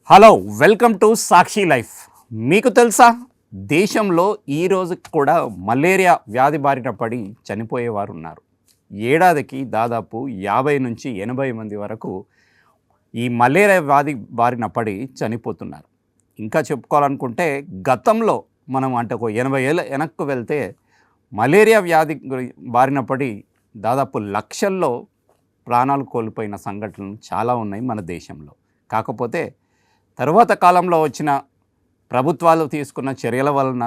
Hello, welcome to Sakshi life. మీకు తెలుసా, దేశంలో ఈరోజు కూడా మలేరియా వ్యాధి బారిన పడి చనిపోయేవారు ఉన్నారు. ఏడాదికి దాదాపు 50 నుంచి 80 మంది వరకు ఈ మలేరియా వ్యాధి బారిన పడి చనిపోతున్నారు. ఇంకా చెప్పుకోవాలనుకుంటే గతంలో మనం అంటే ఒక 80 ఏళ్ళ వెనక్కు వెళ్తే మలేరియా వ్యాధి బారిన పడి దాదాపు లక్షల్లో ప్రాణాలు కోల్పోయిన సంఘటనలు చాలా ఉన్నాయి మన దేశంలో. కాకపోతే తరువాత కాలంలో వచ్చిన ప్రభుత్వాలు తీసుకున్న చర్యల వలన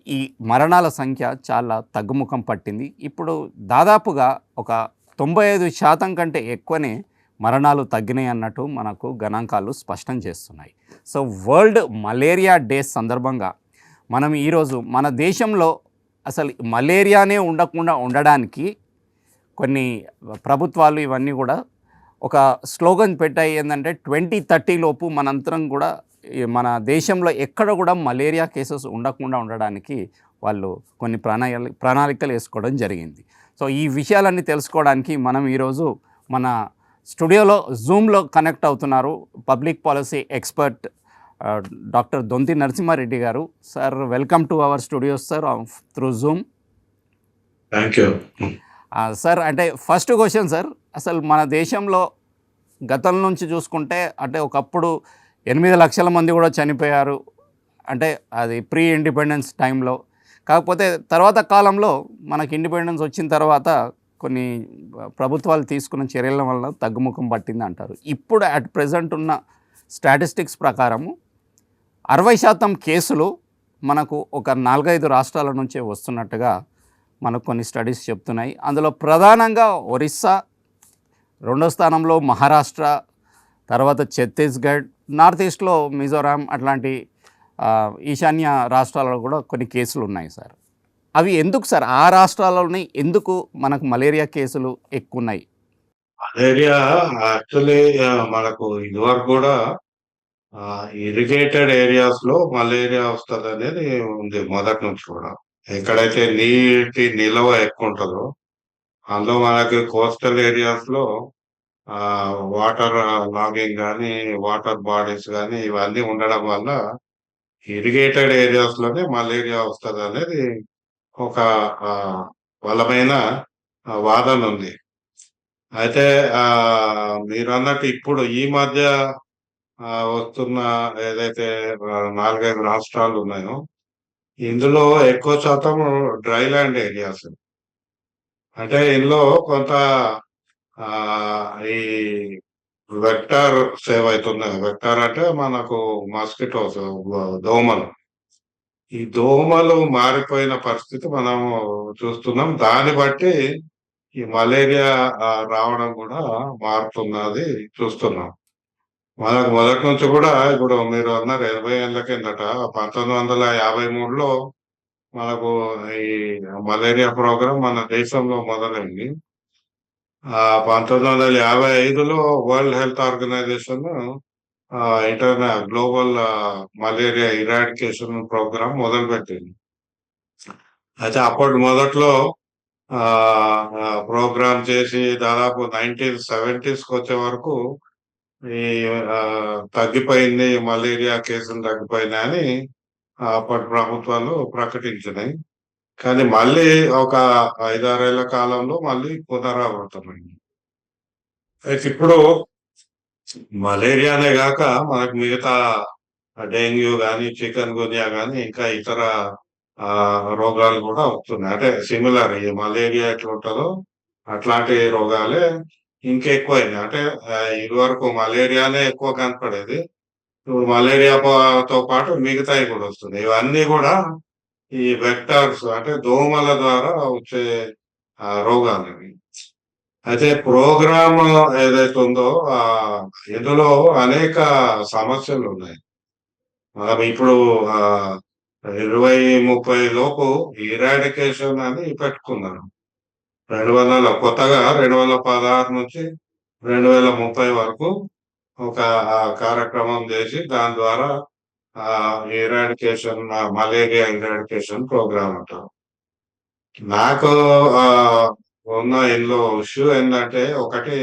ఈ మరణాల సంఖ్య చాలా తగ్గుముఖం పట్టింది. ఇప్పుడు దాదాపుగా ఒక 95% కంటే ఎక్కువనే మరణాలు తగ్గినాయి అన్నట్టు మనకు గణాంకాలు స్పష్టం చేస్తున్నాయి. సో వరల్డ్ మలేరియా డే సందర్భంగా మనం ఈరోజు మన దేశంలో అసలు మలేరియానే ఉండకుండా ఉండడానికి కొన్ని ప్రభుత్వాలు ఇవన్నీ కూడా ఒక స్లోగన్ పెట్టాయి. ఏంటంటే 2030 లోపు మనంతరం కూడా మన దేశంలో ఎక్కడ కూడా మలేరియా కేసెస్ ఉండకుండా ఉండడానికి వాళ్ళు కొన్ని ప్రణాళికలు వేసుకోవడం జరిగింది. సో ఈ విషయాలన్నీ తెలుసుకోవడానికి మనం ఈరోజు మన స్టూడియోలో జూమ్లో కనెక్ట్ అవుతున్నారు పబ్లిక్ పాలసీ ఎక్స్పర్ట్ డాక్టర్ దొంతి నరసింహారెడ్డి గారు. Sir, welcome to our studios sir through Zoom. Thank you sir, అంటే ఫస్ట్ క్వశ్చన్ సార్, అసలు మన దేశంలో గతం నుంచి చూసుకుంటే అంటే ఒకప్పుడు 8 లక్షల మంది కూడా చనిపోయారు, అంటే అది ప్రీ ఇండిపెండెన్స్ టైంలో. కాకపోతే తర్వాత కాలంలో మనకి ఇండిపెండెన్స్ వచ్చిన తర్వాత కొన్ని ప్రభుత్వాలు తీసుకున్న చర్యల వల్ల తగ్గుముఖం పట్టింది అంటారు. ఇప్పుడు అట్ ప్రెజెంట్ ఉన్న స్టాటిస్టిక్స్ ప్రకారము 60% కేసులు మనకు ఒక 4-5 రాష్ట్రాల నుంచే వస్తున్నట్టుగా మనకు కొన్ని స్టడీస్ చెప్తున్నాయి. అందులో ప్రధానంగా ఒరిస్సా, రెండో స్థానంలో మహారాష్ట్ర, తర్వాత ఛత్తీస్గఢ్, నార్త్ ఈస్ట్లో మిజోరాం, అట్లాంటి ఈశాన్య రాష్ట్రాలలో కూడా కొన్ని కేసులు ఉన్నాయి సార్. అవి ఎందుకు సార్ ఆ రాష్ట్రాల్లోనే ఎందుకు మనకు మలేరియా కేసులు ఎక్కువ ఉన్నాయి? మలేరియా యాక్చువల్లీ మనకు ఇదివరకు కూడా ఇరిగేటెడ్ ఏరియాస్ లో మలేరియా వస్తుంది అనేది ఉంది మొదటి నుంచి కూడా. ఎక్కడైతే నీటి నిల్వ ఎక్కువ ఉంటుందో అందులో మనకి కోస్టల్ ఏరియాస్ లో వాటర్ లాగింగ్ కానీ వాటర్ బాడీస్ కానీ ఇవన్నీ ఉండడం వల్ల ఇరిగేటెడ్ ఏరియాస్ లోనే మలేరియా వస్తుంది అనేది ఒక బలమైన వాదన ఉంది. అయితే మీరు అన్నట్టు ఇప్పుడు ఈ మధ్య వస్తున్న ఏదైతే 4-5 రాష్ట్రాలు ఉన్నాయో ఇందులో ఎక్కువ శాతం డ్రై ల్యాండ్ ఏరియాస్. అంటే ఇందులో కొంత ఈ వెక్టార్ సేవ్ అవుతున్నాయి. వెక్టార్ అంటే మనకు మస్కిటోస్, దోమలు. ఈ దోమలు మారిపోయిన పరిస్థితి మనము చూస్తున్నాం. దాన్ని బట్టి ఈ మలేరియా రావడం కూడా మారుతున్నది చూస్తున్నాం. మనకు మొదటి నుంచి కూడా ఇప్పుడు మీరు అన్నారు 80 ఏళ్ల కిందట 1953లో మనకు ఈ మలేరియా ప్రోగ్రాం మన దేశంలో మొదలైంది. 1955లో World Health Organization global malaria eradication programme మొదలుపెట్టింది. అయితే అప్పటి మొదట్లో ప్రోగ్రామ్ చేసి దాదాపు 1970s వచ్చే వరకు ఈ తగ్గిపోయింది, మలేరియా కేసులు తగ్గిపోయినాయని అప్పటి ప్రభుత్వాలు ప్రకటించినాయి. కానీ మళ్ళీ ఒక 5-6 ఏళ్ల కాలంలో మళ్ళీ పునరావృతమైంది. అయితే ఇప్పుడు మలేరియానే కాక మనకు మిగతా డెంగ్యూ కానీ, చికెన్ గున్యా కానీ ఇంకా ఇతర రోగాలు కూడా వస్తున్నాయి. అంటే సిమిలర్ ఈ మలేరియా ఎట్లా ఉంటుందో అట్లాంటి రోగాలే ఇంకెక్కువైంది. అంటే ఇదివరకు మలేరియానే ఎక్కువ కనపడేది, ఇప్పుడు మలేరియాతో పాటు మిగతాయి కూడా వస్తున్నాయి. ఇవన్నీ కూడా ఈ వెక్టార్స్ అంటే దోమల ద్వారా వచ్చే రోగాలు ఇవి. అయితే ప్రోగ్రామ్ ఏదైతే ఉందో ఇందులో అనేక సమస్యలు ఉన్నాయి. మనం ఇప్పుడు 2030 లోపు ఇరాడికేషన్ అని పెట్టుకున్నాను. కొత్తగా 2016 నుంచి 2030 వరకు ఒక కార్యక్రమం చేసి దాని ద్వారా ఇరాడికేషన్, మలేరియా ఇరాడికేషన్ ప్రోగ్రామ్ అంటారు. నాకు ఉన్న ఇందులో ఇష్యూ ఏంటంటే, ఒకటి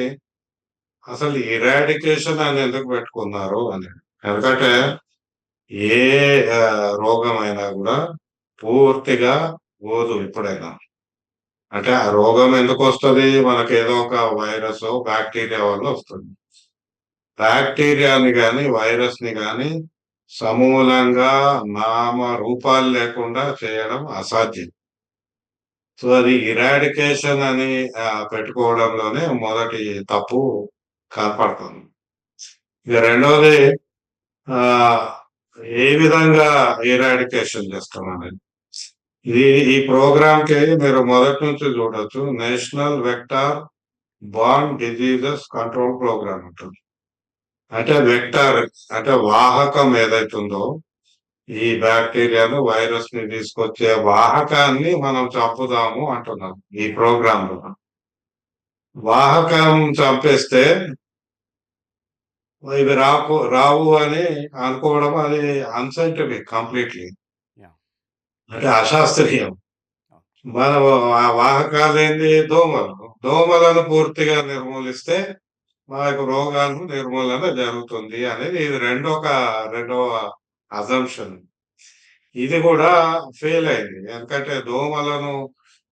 అసలు ఇరాడికేషన్ అని ఎందుకు పెట్టుకున్నారు అని. ఎందుకంటే ఏ రోగమైనా కూడా పూర్తిగా పోదు ఎప్పుడైనా. అంటే ఆ రోగం ఎందుకొస్తది? మనకేదో ఒక వైరసో, బాక్టీరియా వల్ల వస్తుంది. బాక్టీరియాని గాని, వైరస్‌ని గాని సమూలంగా నామరూపాలు లేకుండా చేయడం అసాధ్యం. సో, అది ఇరాడికేషన్ అని పెట్టుకోవడంలోనే మొదటి తప్పు కనపడుతుంది. ఇక రెండోది ఆహ్, ఏ విధంగా ఇరాడికేషన్ చేస్తామనేది. ఇది ఈ ప్రోగ్రామ్‌కి మీరు మొదటి నుంచి చూడొచ్చు. National vector borne diseases control programme ఉంటుంది. అంటే వెక్టార్ అంటే వాహకం ఏదైతుందో, ఈ బాక్టీరియాను, వైరస్‌ని తీసుకొచ్చే వాహకాన్ని మనం చంపుదాము అంటున్నారు ఈ ప్రోగ్రామ్‌లో. వాహకం చంపేస్తే ఇవి రావు అని అనుకోవడం అది అన్‌సైంటిఫిక్ కంప్లీట్‌లీ. యాహ్! అంటే అశాస్త్రీయం. ఓకే. మనం ఆ వాహకాలేంది దోమలు. దోమలను పూర్తిగా నిర్మూలిస్తే మనకు రోగాలు నిర్మూలన జరుగుతుంది అనేది ఇది రెండవ అజంప్షన్. ఇది కూడా ఫెయిల్ అయింది. ఎందుకంటే దోమలను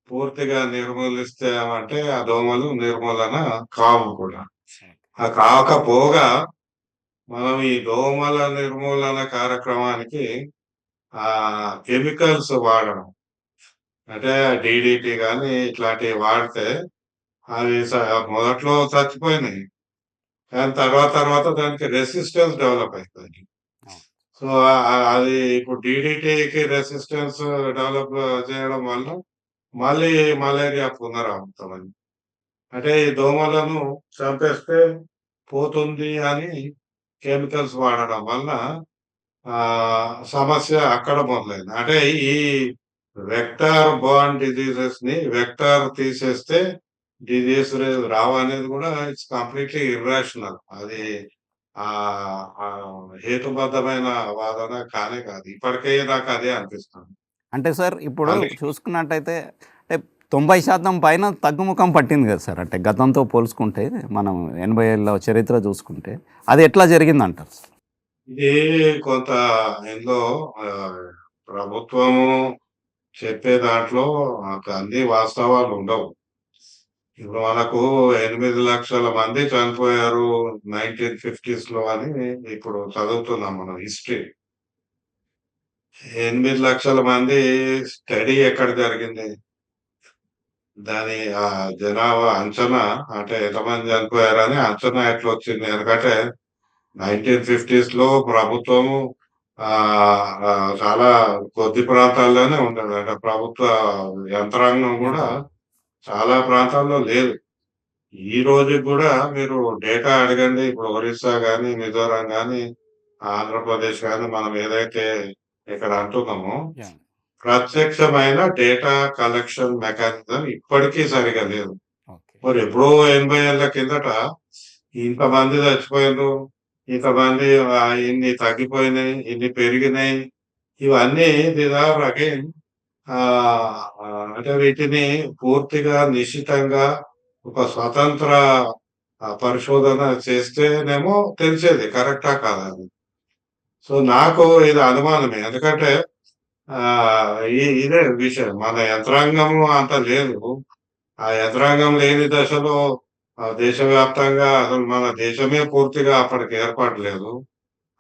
పూర్తిగా నిర్మూలిస్తామంటే ఆ దోమలు నిర్మూలన కావు కూడా. ఓకే. కాకపోగా మనం ఈ దోమల నిర్మూలన కార్యక్రమానికి కెమికల్స్ వాడడం. అంటే డీడీటీ గాని ఇట్లాంటివి వాడితే అవి మొదట్లో చచ్చిపోయినాయి. కానీ తర్వాత దానికి రెసిస్టెన్స్ డెవలప్ అయితది. అవును. సో, అది ఇప్పుడు డీడీటీకి రెసిస్టెన్స్ డెవలప్ చేయడం వల్ల మళ్ళీ మలేరియా పునరావృతమైంది. అంటే ఈ దోమలను చంపేస్తే పోతుంది అని కెమికల్స్ వాడడం వల్ల సమస్య అక్కడ మొదలైంది. అంటే ఈ వెక్టార్ బార్న్ డిసీజెస్‌ని వెక్టార్ తీసేస్తే డిసీజ్ రావనేది కూడా ఇట్స్ కంప్లీట్‌లీ ఇర్రాషనల్. అది హేతుబద్ధమైన వాదన కానే కాదు. ఇప్పటికే నాకు అదే అనిపిస్తుంది. అంటే సార్ ఇప్పుడు మళ్ళీ చూసుకున్నట్టయితే అంటే 90% పైన తగ్గుముఖం పట్టింది కదా సార్. అంటే గతంతో పోల్చుకుంటే మనం 80 ఏళ్ల చరిత్ర చూసుకుంటే అది ఎట్లా జరిగిందంటారు? ఇది కొంత ఇందులో ఆహ్, ప్రభుత్వము చెప్పే దాంట్లో అన్ని వాస్తవాలు ఉండవు. ఇప్పుడు మనకు 8,00,000 మంది చనిపోయారు 1950స్‌లో అని ఇప్పుడు చదువుతున్నాం మనం హిస్టరీ. 8,00,000 మంది స్టడీ ఎక్కడ జరిగింది? దాని జనాభా అంచనా అంటే ఎంతమంది చనిపోయారని అంచనా ఎట్లొచ్చింది? ఎందుకంటే 1950స్‌లో ప్రభుత్వము చాలా కొద్ది ప్రాంతాల్లోనే ఉండేది. అంటే ప్రభుత్వ యంత్రాంగం గూడా యంత్రాంగం. చాలా ప్రాంతాల్లో లేదు. ఈ రోజుకి గూడా మీరు డేటా అడగండి. ఇప్పుడు ఒరిస్సా గాని, మిజోరాం గాని, ఆంధ్రప్రదేశ్ గాని మనం ఏదైతే ఇక్కడ అంటున్నామో, యాహ్! ప్రత్యక్షమైన డేటా కలెక్షన్ మెకానిజం ఇప్పటికీ సరిగ్గా లేదు. ఓకే. మరి ఎప్పుడో 80 ఏళ్ల కిందట ఇంతమంది చచ్చిపోయిండ్రు, ఇంతమంది ఇన్ని తగ్గిపోయినాయి, ఇన్ని పెరిగినాయి. ఇవన్నీ దీస్ ఆర్ అగైన్ అంటే వీటిని పూర్తిగా నిశితంగా ఒక స్వతంత్ర పరిశోధన చేస్తేనేమో తెలిసేది కరెక్టా కాదా అని. సో, నాకు ఇది అనుమానమే. ఎందుకంటే ఇదే విషయం. మన యంత్రాంగము అంత లేదు. ఆ యంత్రాంగం లేని దశలో దేశవ్యాప్తంగా అసలు మన దేశమే పూర్తిగా అప్పటికి ఏర్పడలేదు.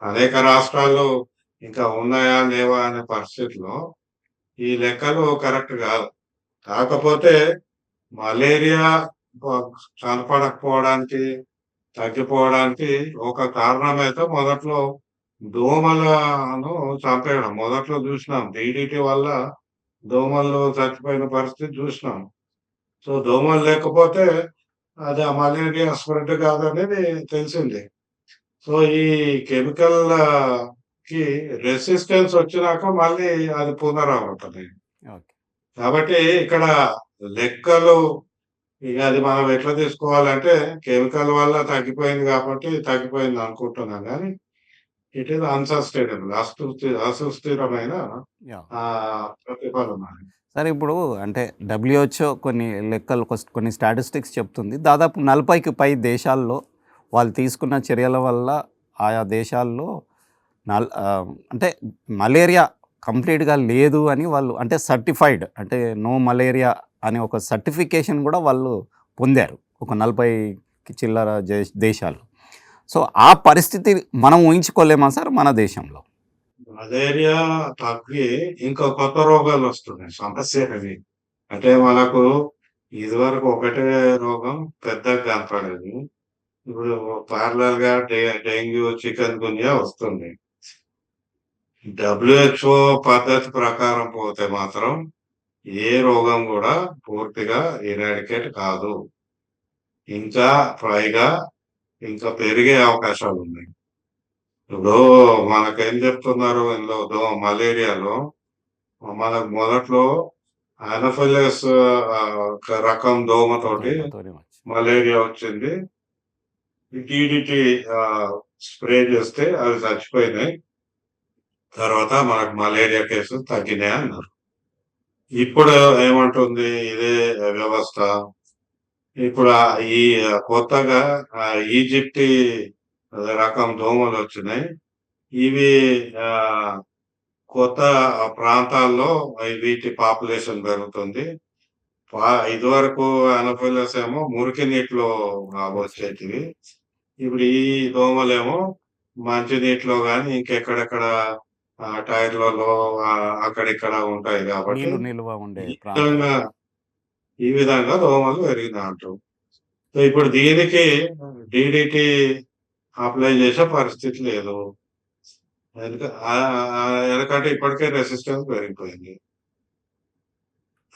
అనేక రాష్ట్రాలు ఇంకా ఉన్నాయా? లేవా? అనే పరిస్థితిలో ఈ లెక్కలు కరెక్ట్ గాదు. కాకపోతే మలేరియా ప కనపడకపోవడానికి, తగ్గిపోవడానికి ఒక కారణమైతే మొదట్లో దోమలను చంపేయడం. మొదట్లో జూసినాం. డీడీటీ వల్ల దోమలు చచ్చిపోయిన పరిస్థితి జూసినాం. సో, దోమలు లేకపోతే అది ఆ మలేరియా స్ప్రెడ్ కాదనేది తెలిసింది. సో, ఈ కెమికల్ కి రెసిస్టెన్స్ వచ్చినాక మళ్ళీ అది పునరావృతమైంది. ఓకే. కాబట్టి ఇక్కడ లెక్కలు ఇక అది మనం ఎట్లా తీసుకోవాలంటే కెమికల్ వల్ల తగ్గిపోయింది కాబట్టి తగ్గిపోయింది అనుకుంటున్నాం గానీ, ఇట్ ఈస్ అన్‌సస్టైనబుల్. అసుస్థిరమైన యాహ్! ప్రతిఫలన. సరే ఇప్పుడు అంటే డబ్ల్యూహెచ్ఓ కొన్ని లెక్కలు కొన్ని స్టాటిస్టిక్స్ చెప్తుంది. దాదాపు 40కి పై దేశాల్లో వాళ్ళు తీసుకున్న చర్యల వల్ల ఆయా దేశాల్లో అంటే మలేరియా కంప్లీట్‌గా లేదు అని వాళ్ళు అంటే సర్టిఫైడ్ అంటే నో మలేరియా అనే ఒక సర్టిఫికేషన్ గూడా వాళ్ళు పొందారు. ఒక 40కి చిల్లర దేశాలు. సో, ఆ పరిస్థితి మనం ఊహించుకోలేమా సార్ మన దేశంలో? మలేరియా తగ్గి ఇంకా కొత్త రోగాలొస్తున్నాయి. సమస్య అది. అంటే మనకు ఇదివరకు ఒకటే రోగం పెద్దగా కనపడేది. ఇప్పుడు పారలెల్‌గా డెంగ్యూ, చికెన్ గున్యా వస్తుంది. డబ్ల్యూహెచ్ఓ పద్ధతి ప్రకారం పోతే మాత్రం ఏ రోగం గూడా పూర్తిగా ఎరాడికేట్ కాదు. ఇంకా పైగా ఇంకా పెరిగే అవకాశాలున్నాయి. ఇప్పుడు మనకేం చెప్తున్నారు ఇందులో మలేరియాలో మనకు మొదట్లో అనఫిలస్ ఒక రకం దోమతోటి దోమతోనే వచ్చి మలేరియా వచ్చింది. డీడీటీ స్ప్రే చేస్తే అవి చచ్చిపోయినాయి. తర్వాత మనకు మలేరియా కేసులు తగ్గినాయి అన్నారు. ఇప్పుడు ఏమంటుంది ఇదే వ్యవస్థ. ఇప్పుడు ఈ కొత్తగా ఈజిప్టి రకం దోమలొచ్చినాయి. ఇవి ఆహ్, కొత్త ప్రాంతాల్లో వీటి పాపులేషన్ పెరుగుతుంది. ఇదివరకు అనఫిలస్ ఏమో మురికి నీటిలో వచ్చేది. వచ్చేటివి. ఇప్పుడు ఈ దోమలేమో మంచి నీటిలో గాని, ఇంకెక్కడెక్కడ టైర్‌లలో అక్కడిక్కడ ఉంటాయి గాబట్టి, నీళ్లు నిల్వ ఉండే ఈ విధంగా ప్రాంతాల్లో. ఈ విధంగా దోమలు పెరిగినాయంటారు. సో, ఇప్పుడు దీనికి డీడీటీ అప్లై చేసే పరిస్థితి లేదు. ఎందుకంటే ఇప్పటికే రెసిస్టెన్స్ పెరిగిపోయింది.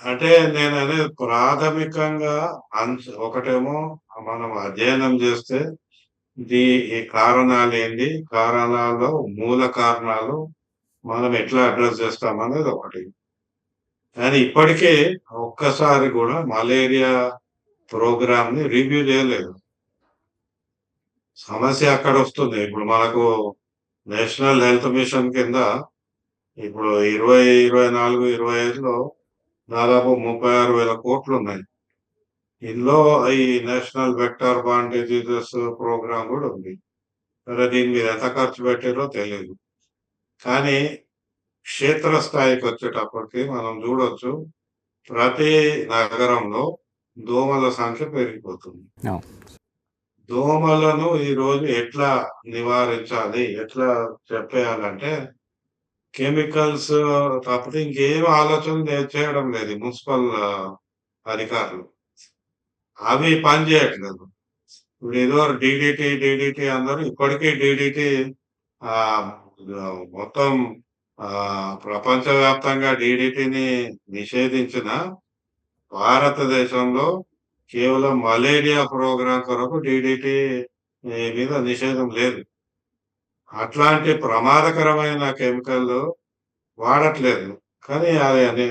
అంటే నేననేది ప్రాథమికంగా ఒకటేమో మనం అధ్యయనం చేస్తే ఈ కారణాలేంది? కారణాల్లో మూల కారణాలు మనం ఎట్లా అడ్రెస్ చేస్తామనేది ఒకటి. కానీ ఇప్పటికే ఒక్కసారి గూడా మలేరియా ప్రోగ్రామ్‌ని రివ్యూ చేయలేదు. సమస్య అక్కడొస్తుంది. ఇప్పుడు మనకు నేషనల్ హెల్త్ మిషన్ కింద ఇప్పుడు 2024, 25లో దాదాపు 36,000 కోట్లున్నాయి. ఇందులో ఈ national vector borne diseases programme గూడా ఉంది. సరే దీని మీద ఎంత ఖర్చు పెట్టిర్రో తెలీదు. కానీ క్షేత్రస్థాయికొచ్చేటప్పటికి మనం జూడొచ్చు. ప్రతి నగరంలో దోమల సంఖ్య పెరిగిపోతుంది. అవును. దోమలను ఈరోజు ఎట్లా నివారించాలి? ఎట్లా చెప్పేయాలంటే కెమికల్స్ తప్పితే ఇంకేం ఆలోచన చేయడం లేదు ఈ మున్సిపల్ అధికారులు. అవి పని చేయట్లేదు. ఇప్పుడు ఇదివరకు డీడీటీ అందరూ ఇప్పటికీ డీడీటీ ఆహ్, మొత్తం ప్రపంచవ్యాప్తంగా డీడీటీని నిషేధించిన భారతదేశంలో కేవలం మలేరియా ప్రోగ్రామ్ కొరకు డీడీటీ మీద నిషేధం లేదు. అట్లాంటి ప్రమాదకరమైన కెమికల్ వాడట్లేదు. కానీ అది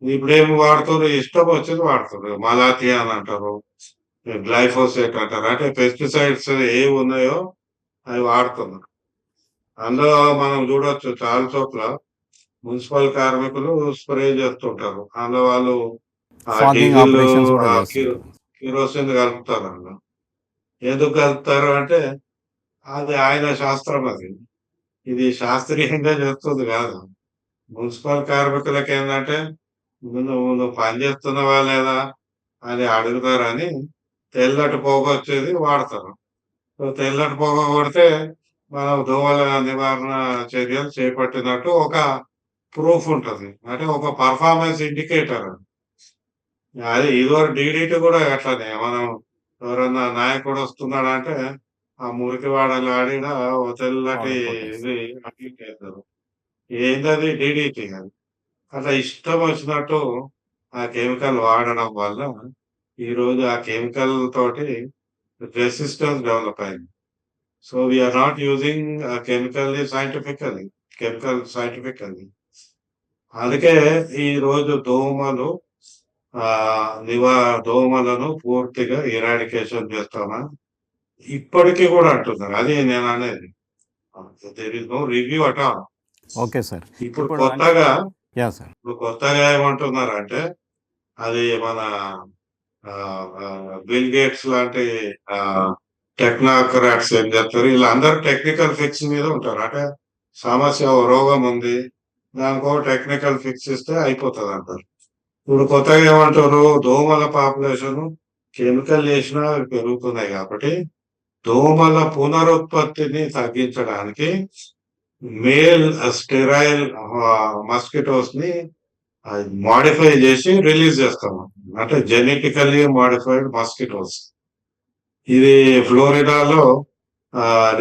ఇప్పుడేమి వాడుతుర్రు ఇష్టం వచ్చింది వాడుతుర్రు. మలాథియాన్ అంటారు. గ్లైఫోసేట్ అంటారు. అంటే పెస్టిసైడ్స్ ఏవున్నాయో అవి వాడుతున్నారు. అందులో మనం చూడొచ్చు చాలా చోట్ల మున్సిపల్ కార్మికులు స్ప్రే చేస్తుంటారు. అందులో వాళ్ళు ఫాగింగ్ డీజిల్ ఆపరేషన్స్ గూడా కిరో చేస్తుంటారు. కిరోసిన్ కలుపుతారు అందులో. ఎందుకు కలుపుతారు అంటే అది ఆయన శాస్త్రం అది. ఇది శాస్త్రీయంగా చేస్తుంది కాదు. మున్సిపల్ కార్మికులకేందంటే నువ్వు పని చేస్తున్నావా లేదా అని అడుగుతారని తెల్లటి పొగొచ్చేది వాడతారు. సో, తెల్లటి పొగ కొడితే మనం దోమల నివారణ చర్యలు చేపట్టినట్టు ఒక ప్రూఫ్ ఉంటది. అంటే ఒక పెర్ఫార్మన్స్ ఇండికేటర్ అది. అది ఇదివరకు డీడీటీ కూడా అట్లనే. మనం ఎవరన్నా నాయకుడొస్తున్నాడంటే ఆ మురికి వాడల ఆడిన ఓ తెల్లటి పౌడర్ కొట్టేస్తారు. ఇది అంటించేస్తారు. ఏందది డీడీటీ అది. అట్లా ఇష్టం వచ్చినట్టు ఆ కెమికల్ వాడడం వల్ల ఈరోజు ఆ కెమికల్ తోటి రెసిస్టెన్స్ డెవలప్ అయింది. So, we are not using chemical scientifically. అందుకే ఈరోజు దోమలను పూర్తిగా ఎరాడికేషన్ చేస్తామని ఇప్పటికి కూడా అంటున్నారు. అది నేననేది. There is no review at all. Okay sir. ఇప్పుడు ఇప్పుడు అంటే కొత్తగా సార్. ఇప్పుడు కొత్తగా ఏమంటున్నారంటే అది మన బిల్ గేట్స్ లాంటి ఆహ్, టెక్నాక్రాట్స్ ఏం చెప్తారు. వీళ్ళందరూ టెక్నికల్ ఫిక్స్ మీద ఉంటారు. అంటే సమస్య ఓ రోగం ఉంది. దానికో టెక్నికల్ ఫిక్స్ ఇస్తే అయిపోతది అంటారు. ఇప్పుడు కొత్తగా ఏమంటారు దోమల పాపులేషన్ కెమికల్ చేసినా అవి పెరుగుతున్నాయి కాబట్టి దోమల పునరుత్పత్తిని తగ్గించడానికి మేల్ స్టెరైల్ మస్కిటోస్ ని మాడిఫై చేసి రిలీజ్ చేస్తాం. అంటే జెనెటికల్లీ మాడిఫైడ్ మస్కిటోస్. ఇది ఫ్లోరిడాలో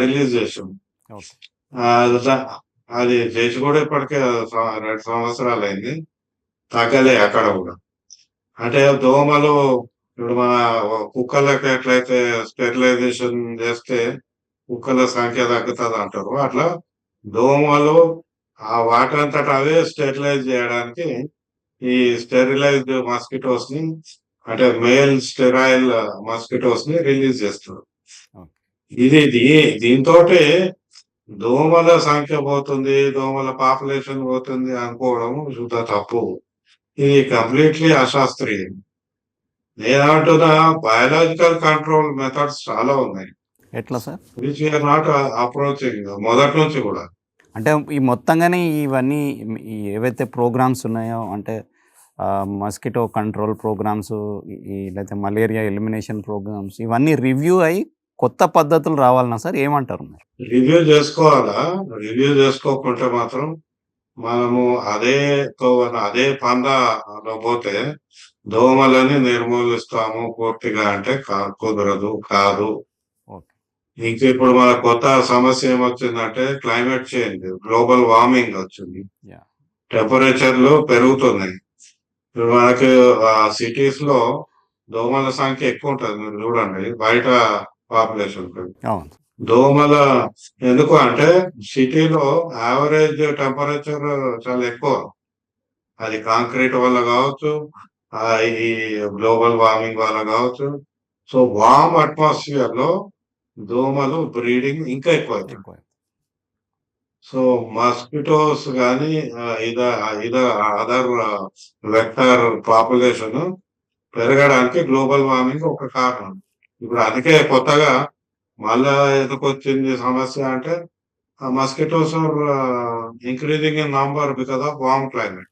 రిలీజ్ చేసాం. ఓకే. అది చేసి కూడా ఇప్పటికే 2 సంవత్సరాలైంది. తగ్గలే అక్కడ కూడా. అంటే దోమలు ఇప్పుడు మన కుక్కలకి ఎట్లయితే స్టెరిలైజేషన్ చేస్తే కుక్కల సంఖ్య తగ్గుతుంది అంటారు. అట్లా దోమలు వాటంతట అవే స్టెరిలైజ్ చేయడానికి ఈ స్టెరిలైజ్డ్ మస్కిటోస్ ని అంటే మేల్ స్టెరైల్ మస్కిటోస్ ని రిలీజ్ చేస్తారు. ఇది దీంతోటే దోమల సంఖ్య పోతుంది, దోమల పాపులేషన్ పోతుంది అనుకోవడం శుద్ధ తప్పు. ఇది కంప్లీట్లీ అశాస్త్రీయం. నేనంటున్నా బయాలజికల్ కంట్రోల్ మెథడ్స్ చాలా ఉన్నాయి. ఎట్లా సార్? విచ్ వీఆర్ నాట్ అప్రోచింగ్ మొదటి నుంచి కూడా. అంటే ఈ మొత్తంగానే ఇవన్నీ ఏవైతే ప్రోగ్రామ్స్ ఉన్నాయో అంటే మస్కిటో కంట్రోల్ ప్రోగ్రామ్స్, లేకపోతే మలేరియా ఎలిమినేషన్ ప్రోగ్రామ్స్ ఇవన్నీ రివ్యూ అయ్యి కొత్త పద్ధతులు రావాలన్నా సార్ ఏమంటారు మీరు? రివ్యూ చేసుకోవాలా? రివ్యూ చేసుకోకుంటే మాత్రం మనము అదే పందాలో పోతే దోమలని నిర్మూలిస్తాము పూర్తిగా అంటే కుదరదు, కాదు. ఇంకా ఇప్పుడు మన కొత్త సమస్య ఏమొచ్చిందంటే క్లైమేట్ చేంజ్, గ్లోబల్ వార్మింగ్ వచ్చింది. టెంపరేచర్లు పెరుగుతున్నాయి. ఇప్పుడు మనకి సిటీస్ లో దోమల సంఖ్య ఎక్కువ ఉంటుంది. మీరు చూడండి బయట పాపులేషన్ దోమల ఎందుకు అంటే సిటీలో యావరేజ్ టెంపరేచర్ చాలా ఎక్కువ. అది కాంక్రీట్ వల్ల కావచ్చు, ఈ గ్లోబల్ వార్మింగ్ వల్ల కావచ్చు. సో వార్మ్ అట్మాస్ఫియర్ లో దోమలు బ్రీడింగ్ ఇంకా ఎక్కువ. సో మస్కిటోస్ కానీ అదర్ వెక్టర్ పాపులేషన్ పెరగడానికి గ్లోబల్ వార్మింగ్ ఒక కారణం. ఇప్పుడు అందుకే కొత్తగా మళ్ళా ఎందుకొచ్చింది సమస్య అంటే mosquitoes are increasing in number because of warm climate.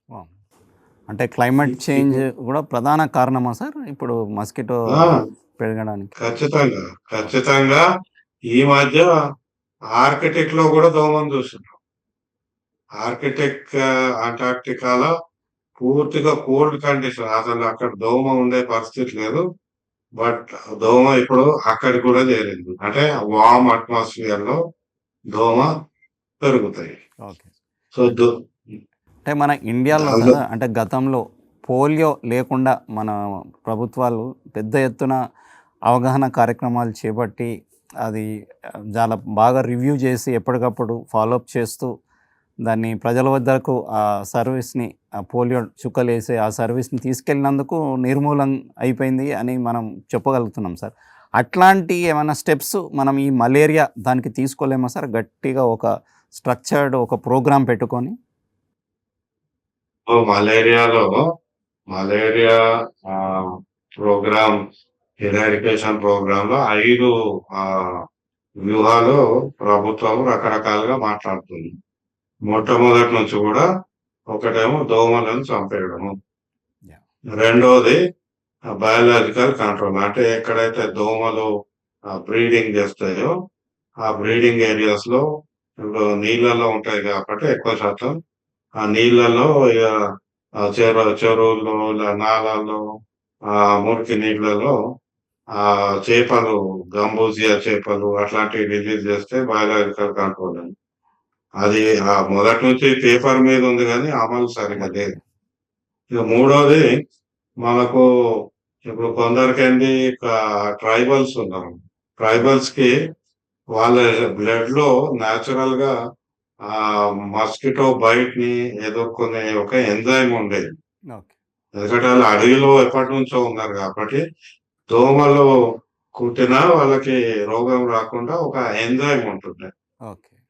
అంటే క్లైమేట్ చేంజ్ కూడా ప్రధాన కారణమా సార్ ఇప్పుడు మస్కిటో పెరగడానికి? ఖచ్చితంగా ఈ మధ్య ఆర్కిటిక్ లో కూడా దోమను చూస్తున్నాం. ఆర్కిటిక్ అంటార్క్టికాలో పూర్తిగా కోల్డ్ కండిషన్, అసలు అక్కడ దోమ ఉండే పరిస్థితి లేదు. బట్ దోమ ఇప్పుడు అక్కడికి కూడా చేరింది. అంటే వార్మ్ అట్మాస్ఫియర్ లో దోమ పెరుగుతాయి. సో అంటే మన ఇండియాలో అంటే గతంలో పోలియో లేకుండా మన ప్రభుత్వాలు పెద్ద ఎత్తున అవగాహన కార్యక్రమాలు చేపట్టి అది చాలా బాగా రివ్యూ చేసి ఎప్పటికప్పుడు ఫాలోఅప్ చేస్తూ దాన్ని ప్రజల వద్దకు ఆ సర్వీస్ని పోలియో చుక్కలు వేసే ఆ సర్వీస్ని తీసుకెళ్ళినందుకు నిర్మూలన అయిపోయింది అని మనం చెప్పగలుగుతున్నాం సార్. అట్లాంటి ఏమైనా స్టెప్స్ మనం ఈ మలేరియా దానికి తీసుకోలేమా సార్? గట్టిగా ఒక స్ట్రక్చర్డ్ ఒక ప్రోగ్రామ్ పెట్టుకొని. మలేరియా ప్రోగ్రామ్ ఎరాడికేషన్ ప్రోగ్రామ్ లో 5 వ్యూహాలు ప్రభుత్వం రకరకాలుగా మాట్లాడుతుంది. మొట్టమొదటి నుంచి కూడా ఒకటేమో దోమలను చంపేయడము, రెండోది బయాలజికల్ కంట్రోల్ అంటే ఎక్కడైతే దోమలు బ్రీడింగ్ చేస్తాయో ఆ బ్రీడింగ్ ఏరియాస్ లో ఇప్పుడు నీళ్ళలో ఉంటాయి కాబట్టి ఎక్కువ శాతం ఆ నీళ్ళలో చెరువుల్లో నాళాల్లో మురికి నీళ్ళలో చేపలు గంబూజియా చేపలు అట్లాంటివి రిలీజ్ చేస్తే బయాలజికల్ కంట్రోల్ అని. అది మొదటి నుంచి పేపర్ మీద ఉంది కానీ అమలు సరిగా లేదు. ఇక మూడోది మనకు ఇప్పుడు కొందరికండి ట్రైబల్స్ ఉన్నారు. ట్రైబల్స్ కి వాళ్ళ బ్లడ్ లో న్యాచురల్ గా మస్కిటో బైట్ ని ఎదుర్కొనే ఒక ఎంజైమ్ ఉండేది. ఎందుకంటే వాళ్ళు అడవిలో ఎప్పటి నుంచో ఉన్నారు కాబట్టి దోమలు కుట్టినా వాళ్ళకి రోగం రాకుండా ఒక ఎంజైమ్ ఉంటుంది.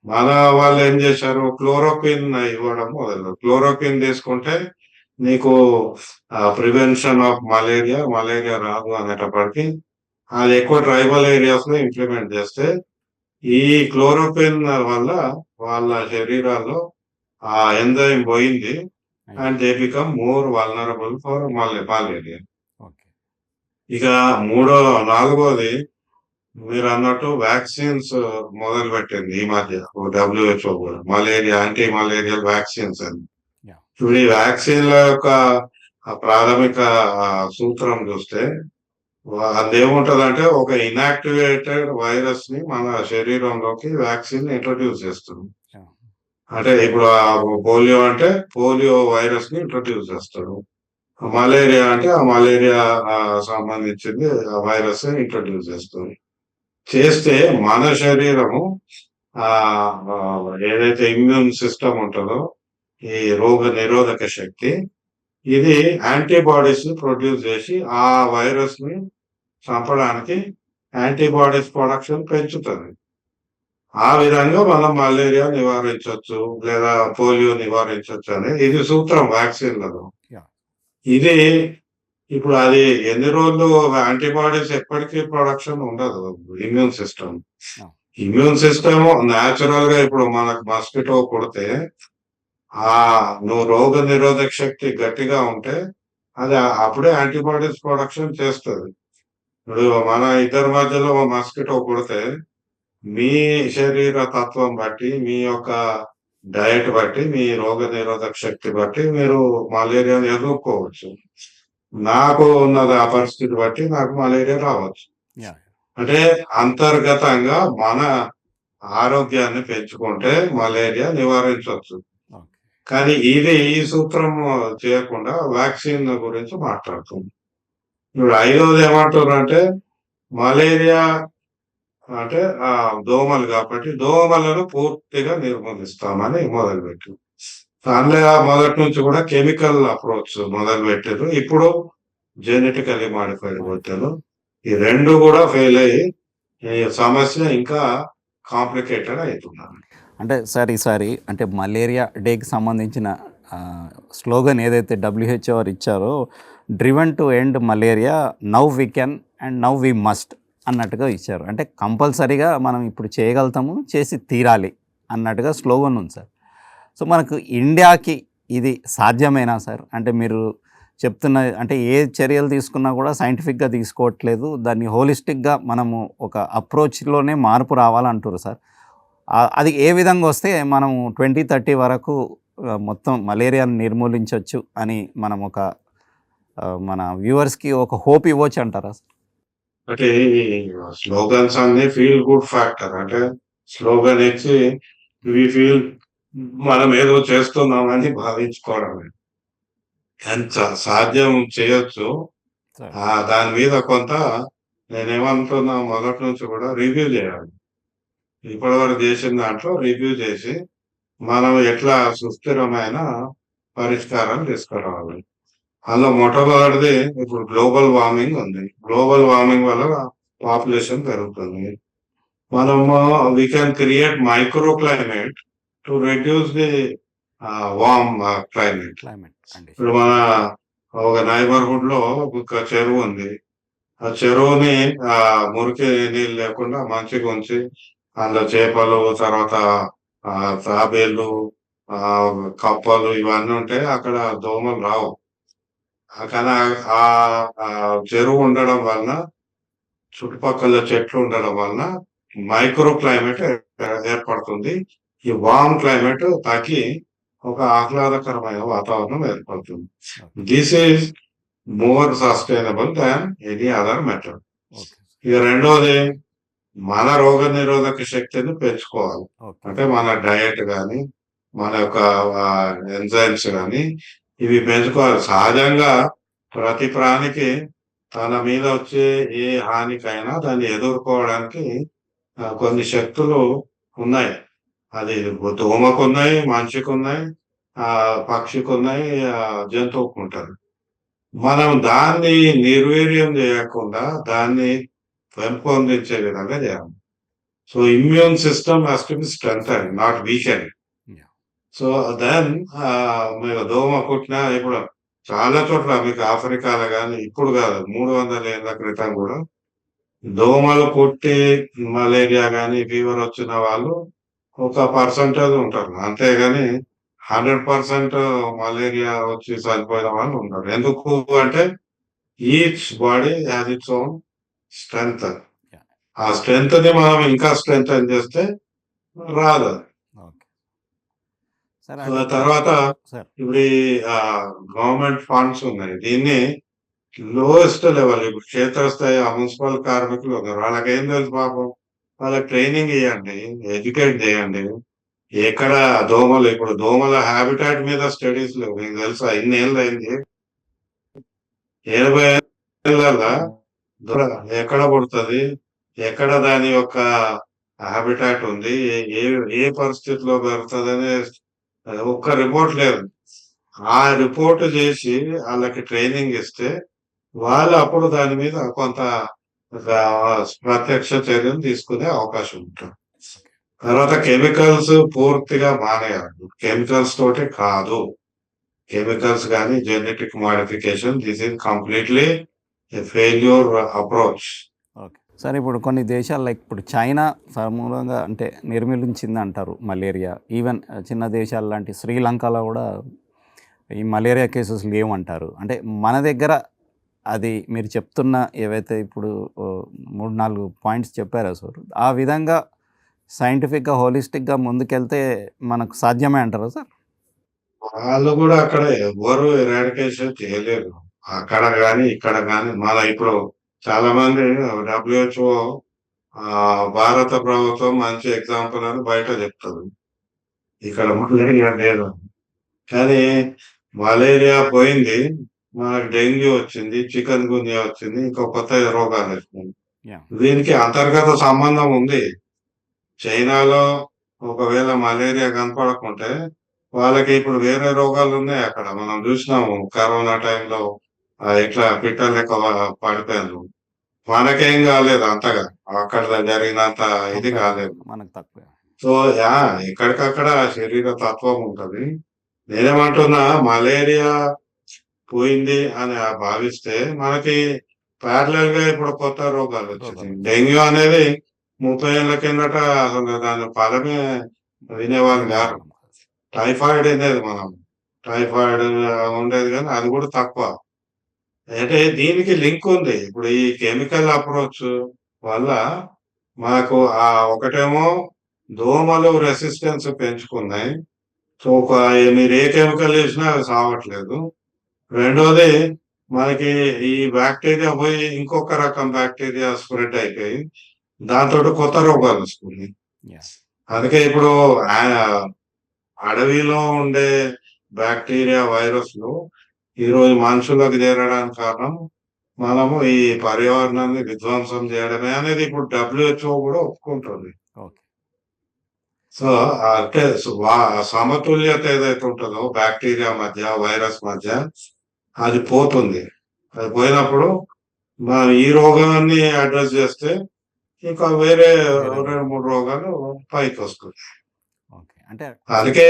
మన వాళ్ళు ఏం చేశారు క్లోరోక్విన్ ఇవ్వడం మొదలు. క్లోరోక్విన్ తీసుకుంటే నీకు ప్రివెన్షన్ ఆఫ్ మలేరియా రాదు అనేటప్పటికి అది ఎక్కువ ట్రైబల్ ఏరియాస్ లో ఇంప్లిమెంట్ చేస్తే ఈ క్లోరోక్విన్ వల్ల వాళ్ళ శరీరాల్లో ఆ ఎంజైమ్ పోయింది. అయ్యో! And they become more vulnerable for malaria. Okay. ఇక నాలుగోది మీరన్నట్టు వ్యాక్సిన్స్ మొదలుపెట్టింది ఈ మధ్య డబ్ల్యూహెచ్ఓ కూడా. యాంటీ మలేరియల్ వ్యాక్సిన్స్ అని. యాహ్! ఇప్పుడు ఈ వ్యాక్సిన్‌ల యొక్క ప్రాథమిక సూత్రం చూస్తే అదేముంటదంటే ఒక ఇనాక్టివేటెడ్ వైరస్‌ని మన శరీరంలోకి వ్యాక్సిన్ ఇంట్రొడ్యూస్ చేస్తుంది. యాహ్! అంటే ఇప్పుడు పోలియో అంటే పోలియో వైరస్‌ని ఇంట్రొడ్యూస్ చేస్తాడు. మలేరియా అంటే ఆ మలేరియా సంబంధించింది ఆ వైరస్ ఇంట్రొడ్యూస్ చేస్తుంది. చేస్తే మన శరీరము ఏదైతే ఇమ్యూన్ సిస్టమ్ ఉంటదో ఈ రోగ నిరోధక శక్తి ఇది యాంటీబాడీస్‌ని ప్రొడ్యూస్ చేసి ఆ వైరస్‌ని చంపడానికి యాంటీబాడీస్ ప్రొడక్షన్ పెంచుతది. ఆ విధంగా మనం మలేరియా నివారించొచ్చు. లేదా పోలియో నివారించొచ్చని ఇది సూత్రం వ్యాక్సిన్‌లలో. యాహ్! ఇది ఇప్పుడు అది ఎన్ని రోజులు యాంటీబాడీస్ ఎప్పటికీ ప్రొడక్షన్ ఉండదు immune system. Yeah! Immune system నేచురల్‌గా ఇప్పుడు మనకు మస్కిటో కుడితే నువ్వు రోగ నిరోధక శక్తి గట్టిగా ఉంటే అది అప్పుడే యాంటీబాడీస్ ప్రొడక్షన్ చేస్తది. ఇప్పుడు మన ఇద్దరి మధ్యలో మస్కిటో కుడితే మీ శరీర తత్వం బట్టి, మీ యొక్క డయట్ బట్టి, మీ రోగ నిరోధక శక్తి బట్టి మీరు మలేరియాని ఎదుర్కోవచ్చు. నాకు ఉన్నది ఆ పరిస్థితి బట్టి నాకు మలేరియా రావచ్చు. యాహ్! అంటే అంతర్గతంగా మన ఆరోగ్యాన్ని పెంచుకుంటే మలేరియా నివారించొచ్చు. ఓకే. కానీ ఈ సూత్రం చేయకుండా వ్యాక్సిన్ గురించి మాట్లాడుతుంది. ఇప్పుడు ఐదోది ఏమంటుర్రంటే మలేరియా అంటే దోమలు కాబట్టి దోమలను పూర్తిగా నిర్మూలిస్తామని మొదలుపెట్టారు. అందులో మొదటి నుంచి కూడా కెమికల్ అప్రోచ్ మొదలుపెట్టారు. ఇప్పుడు జెనెటికల్లీ మాడిఫైడ్ వచ్చారు. ఈ 2 కూడా ఫెయిల్ అయ్యి ఈ సమస్య ఇంకా కాంప్లికేటెడ్ అయితున్నది. అంటే సార్ ఈసారి అంటే మలేరియా డేకి సంబంధించిన స్లోగన్ ఏదైతే డబ్ల్యూహెచ్ఓ వారు ఇచ్చారో driven to end malaria now we can and now we must అన్నట్టుగా ఇచ్చారు. అంటే కంపల్సరీగా మనం ఇప్పుడు చేయగలుగుతాము, చేసి తీరాలి అన్నట్టుగా స్లోగన్ ఉంది సార్. సో మనకు ఇండియాకి ఇది సాధ్యమేనా సార్? అంటే మీరు చెప్తున్న అంటే ఏ చర్యలు తీసుకున్నా కూడా సైంటిఫిక్గా తీసుకోవట్లేదు, దాన్ని హోలిస్టిక్గా మనము ఒక అప్రోచ్లోనే మార్పు రావాలంటారు సార్. అది ఏ విధంగా వస్తే మనము 2030 వరకు మొత్తం మలేరియాను నిర్మూలించవచ్చు అని మనం ఒక మన వ్యూవర్స్కి ఒక హోప్ ఇవ్వచ్చు అంటారా సార్? అంటే ఈ స్లోగన్స్ అన్ని ఫీల్ గుడ్ ఫ్యాక్టర్. అంటే స్లోగన్ ఇచ్చి వి ఫీల్ మనం ఏదో చేస్తున్నామని భావించుకోవడమే. ఎంత సాధ్యం చేయొచ్చు. సార్ దాని మీద కొంత నేనేమంటున్నా మొదటి నుంచి కూడా రివ్యూ చేయాలి. ఇప్పటివరకు చేసిన దాంట్లో రివ్యూ చేసి మనం ఎట్లా సుస్థిరమైన పరిష్కారం తీసుకురావాలి. అందులో మొట్టమొదటిది ఇప్పుడు గ్లోబల్ వార్మింగ్ ఉంది. గ్లోబల్ వార్మింగ్ వల్ల పాపులేషన్ పెరుగుతుంది. మనము we can create micro climate to reduce the warm climate. Climate condition. ఇప్పుడు మన ఒక నైబర్హుడ్ లో ఒక చెరువు ఉంది. ఆ చెరువుని మురికి నీళ్ళు లేకుండా మంచిగా ఉంచి అందులో చేపలు తర్వాత తాబేళ్లు కప్పలు ఇవన్నీ ఉంటే అక్కడ దోమలు రావు. కానీ ఆ ఆ చెరువు ఉండడం వలన చుట్టుపక్కల చెట్లు ఉండడం వలన మైక్రో క్లైమేట్ ఏర్పడుతుంది. ఈ వార్మ్ క్లైమేట్ తగ్గి ఒక ఆహ్లాదకరమైన వాతావరణం ఏర్పడుతుంది. This is more sustainable than any other method. Okay. ఇక రెండోది మన రోగ నిరోధక శక్తిని పెంచుకోవాలి. ఓకే. అంటే మన డయట్ గాని, మన యొక్క ఎంజైమ్స్ గాని ఇవి పెంచుకోవాలి. సహజంగా ప్రతి ప్రాణికి తన మీద వచ్చే ఏ హానికైనా దాన్ని ఎదుర్కోవడానికి కొన్ని శక్తులు ఉన్నాయి. అది దోమకున్నాయి, మనిషికున్నాయి, పక్షికున్నాయి, జంతువుకుంటది. మనం దాన్ని నిర్వీర్యం చేయకుండా దాన్ని పెంపొందించే విధంగా చేయాలి. So immune system has to be strengthened, not weakened. Yeah. So then మీకు దోమ కుట్టినా ఇప్పుడు చాలా చోట్ల మీకు ఆఫ్రికాలో గాని ఇప్పుడు కాదు 300 ఏళ్ల క్రితం కూడా దోమలు కుట్టి మలేరియా గాని, ఫీవర్ వచ్చిన వాళ్ళు ఒక పర్సెంటేజ్ ఉంటారు. అంతేగాని 100% మలేరియా వచ్చి చనిపోయిన వాళ్ళు ఉండరు. ఎందుకు అంటే each body has its own strength. Yeah. ఆ స్ట్రెంగ్త్‌ని మనం ఇంకా స్ట్రెంగ్తెన్ చేస్తే రాదు. Okay sir. సో, అంటే తర్వాత సార్ ఇప్పుడు ఈ గవర్నమెంట్ ఫండ్స్ ఉన్నాయి. దీన్ని లోయెస్ట్ లెవెల్ ఇప్పుడు క్షేత్రస్థాయి ఆ మున్సిపల్ కార్మికులు ఉన్నారు. వాళ్ళకేం తెలుసు పాపం. వాళ్ళకి ట్రైనింగ్ ఇయ్యండి. ఎడ్యుకేట్ చేయండి. ఎక్కడ దోమలు ఇప్పుడు దోమల హాబిటాట్ మీద స్టడీస్ లేవు. మీకు తెలుసా? ఇన్నేళ్లయింది. 80 ఏళ్లలో దొర ఎక్కడ పుడతది? ఎక్కడ దాని యొక్క హాబిటాట్ ఉంది? ఏ ఏ ఏ పరిస్థితిలో పెరుగుతదనే ఒక్క రిపోర్ట్ లేదు. ఆ రిపోర్ట్ చేసి ఆళ్ళకి ట్రైనింగ్ ఇస్తే, వాళ్ళు అప్పుడు దాని మీద కొంత ప్రత్యక్ష చర్యలు తీసుకునే అవకాశం ఉంటుంది. తర్వాత కెమికల్స్ పూర్తిగా మానేయాలి. కెమికల్స్ తోటి కాదు. కెమికల్స్ గాని, genetic modification this is completely a failure approach. Okay sir. ఇప్పుడు కొన్ని దేశాలు లైక్ ఇప్పుడు చైనా సమూలంగా అంటే నిర్మూలించింది అంటారు మలేరియా. ఈవెన్ చిన్న దేశాలు లాంటి శ్రీలంకలో కూడా ఈ మలేరియా కేసెస్ లేవంటారు. అంటే మన దగ్గర అది మీరు చెప్తున్న ఏవైతే ఇప్పుడు 3-4 పాయింట్స్ చెప్పారో సార్, ఆ విధంగా సైంటిఫిక్గా హోలిస్టిక్గా ముందుకెళ్తే మనకు సాధ్యమే అంటారా సార్? వాళ్ళు గూడా అక్కడ ఎవ్వరు ఎరాడికేషన్ చేయలేరు. అక్కడ గాని, ఇక్కడ గాని మన ఇప్పుడు చాలా మంది డబ్ల్యూహెచ్ఓ భారత ప్రభుత్వం మంచి ఎగ్జాంపుల్ అని బయట చెప్తది. ఇక్కడ మలేరియా లేదు. కానీ మలేరియా పోయింది. మనకు డెంగ్యూ వచ్చింది, చికెన్ గున్యా వచ్చింది. ఇంకో కొత్త రోగాలొచ్చినాయి. యాహ్! దీనికి అంతర్గత సంబంధం ఉంది. చైనాలో ఒకవేళ మలేరియా కనపడకుంటే, వాళ్ళకి ఇప్పుడు వేరే రోగాలున్నాయి అక్కడ. మనం జూసినాము కరోనా టైంలో ఎట్లా పిట్టలు లెక్క పడిపోయిండ్రు. మనకేం గాలేదు అంతగా. అక్కడ జరిగినంత ఇది గాలేదు. మనకు తక్కువే. సో, ఎక్కడికక్కడ శరీర తత్వం ఉంటది. నేనేమంటున్నా మలేరియా పోయింది అని భావిస్తే మనకి ప్యారలెల్‌గా ఇప్పుడు కొత్త రోగాలొచ్చినాయి. డెంగ్యూ అనేది 30 ఏళ్ల కిందట అసలు దాని పదమే వినేవాళ్ళు గారు. టైఫాయిడ్ అనేది మనం టైఫాయిడ్ ఉండేది గానీ అది గూడా తక్కువ. అంటే దీనికి లింక్ ఉంది. ఇప్పుడు ఈ కెమికల్ అప్రోచ్ వల్ల మనకు ఒకటేమో దోమలు రెసిస్టెన్స్ పెంచుకున్నాయి. సో, మీరు ఏ కెమికల్ ఏసినా అవి సావట్లేదు. రెండోది మనకి ఈ బాక్టీరియా పోయి ఇంకొక రకం బాక్టీరియా స్ప్రెడ్ అయిపోయి దాంతోటి కొత్త రోగాలొస్తున్నాయి. యాహ్! అందుకే ఇప్పుడు అడవిలో ఉండే బాక్టీరియా, వైరస్‌లు ఈరోజు మనుషులకు చేరడానికి కారణం మనము ఈ పర్యావరణాన్ని విధ్వంసం చేయడమే అనేది ఇప్పుడు డబ్ల్యూహెచ్ఓ కూడా ఒప్పుకుంటుంది. ఓకే. సో, అంటే సమతుల్యత ఏదైతే ఉంటదో బాక్టీరియా మధ్య, వైరస్ మధ్య అది పోతుంది. అది పోయినప్పుడు మనం ఈ రోగాన్ని అడ్రెస్ చేస్తే ఇంకా వేరే 2, 3 రోగాలు పైకొస్తాయి. ఓకే. అంటే అందుకే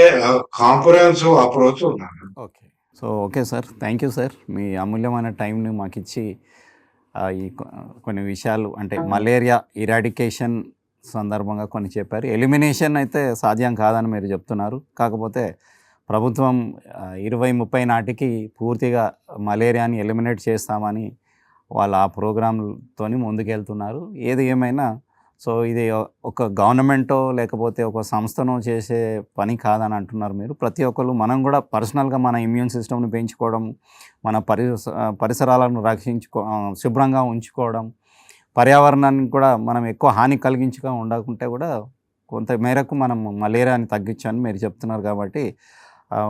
కాంప్రహెన్సివ్ అప్రోచ్ ఉండాలి. Okay. So, okay sir. Thank you sir. మీ అమూల్యమైన టైంని మాకిచ్చి ఈ కొన్ని విషయాలు అంటే మలేరియా ఇరాడికేషన్ సందర్భంగా కొన్ని చెప్పారు. ఎలిమినేషన్ అయితే సాధ్యం కాదని మీరు చెప్తున్నారు. కాకపోతే ప్రభుత్వం 2030 నాటికి పూర్తిగా మలేరియాని ఎలిమినేట్ చేస్తామని వాళ్ళు ఆ ప్రోగ్రామ్‌తోని ముందుకెళ్తున్నారు. ఏది ఏమైనా సో, ఇది ఒక గవర్నమెంటో లేకపోతే ఒక సంస్థనో చేసే పని కాదని అంటున్నారు మీరు. ప్రతి ఒక్కళ్ళు మనం కూడా పర్సనల్‌గా మన ఇమ్యూన్ సిస్టమ్‌ని పెంచుకోవడం, మన పరిసరాలను శుభ్రంగా ఉంచుకోవడం, పర్యావరణానికి కూడా మనం ఎక్కువ హాని కలిగించగా ఉండకుంటే కూడా కొంత మేరకు మనం మలేరియాని తగ్గించని మీరు చెప్తున్నారు కాబట్టి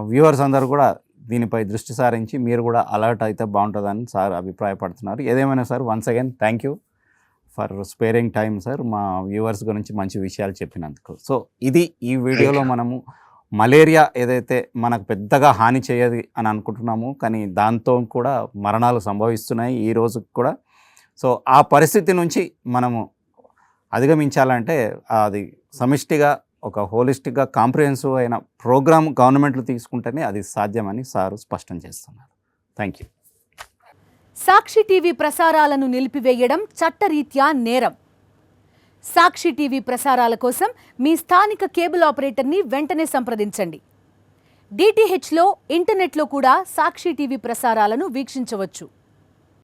వ్యూవర్స్ అందరూ కూడా దీనిపై దృష్టి సారించి మీరు కూడా అలర్ట్ అయితే బాగుంటుందని సార్ అభిప్రాయపడుతున్నారు. ఏదేమైనా sir once again thank you for sparing time sir మా వ్యూవర్స్ గురించి మంచి విషయాలు చెప్పినందుకు. సో ఇది ఈ వీడియోలో మనము మలేరియా ఏదైతే మనకు పెద్దగా హాని చేయదు అని అనుకుంటున్నాము, కానీ దాంతో కూడా మరణాలు సంభవిస్తున్నాయి ఈ రోజుకి కూడా. సో ఆ పరిస్థితి నుంచి మనము అధిగమించాలంటే అది సమిష్టిగా ఒక హోలిస్టిక్గా కాంప్రిహెన్సివ్ అయిన ప్రోగ్రామ్ గవర్నమెంట్లు తీసుకుంటేనే అది సాధ్యమని సారు స్పష్టం చేస్తున్నారు. Thank you. సాక్షి టీవీ ప్రసారాలను నిలిపివేయడం చట్టరీత్యా నేరం. సాక్షి టీవీ ప్రసారాల కోసం మీ స్థానిక కేబుల్ ఆపరేటర్ని వెంటనే సంప్రదించండి. డిటిహెచ్లో, ఇంటర్నెట్లో కూడా సాక్షి టీవీ ప్రసారాలను వీక్షించవచ్చు.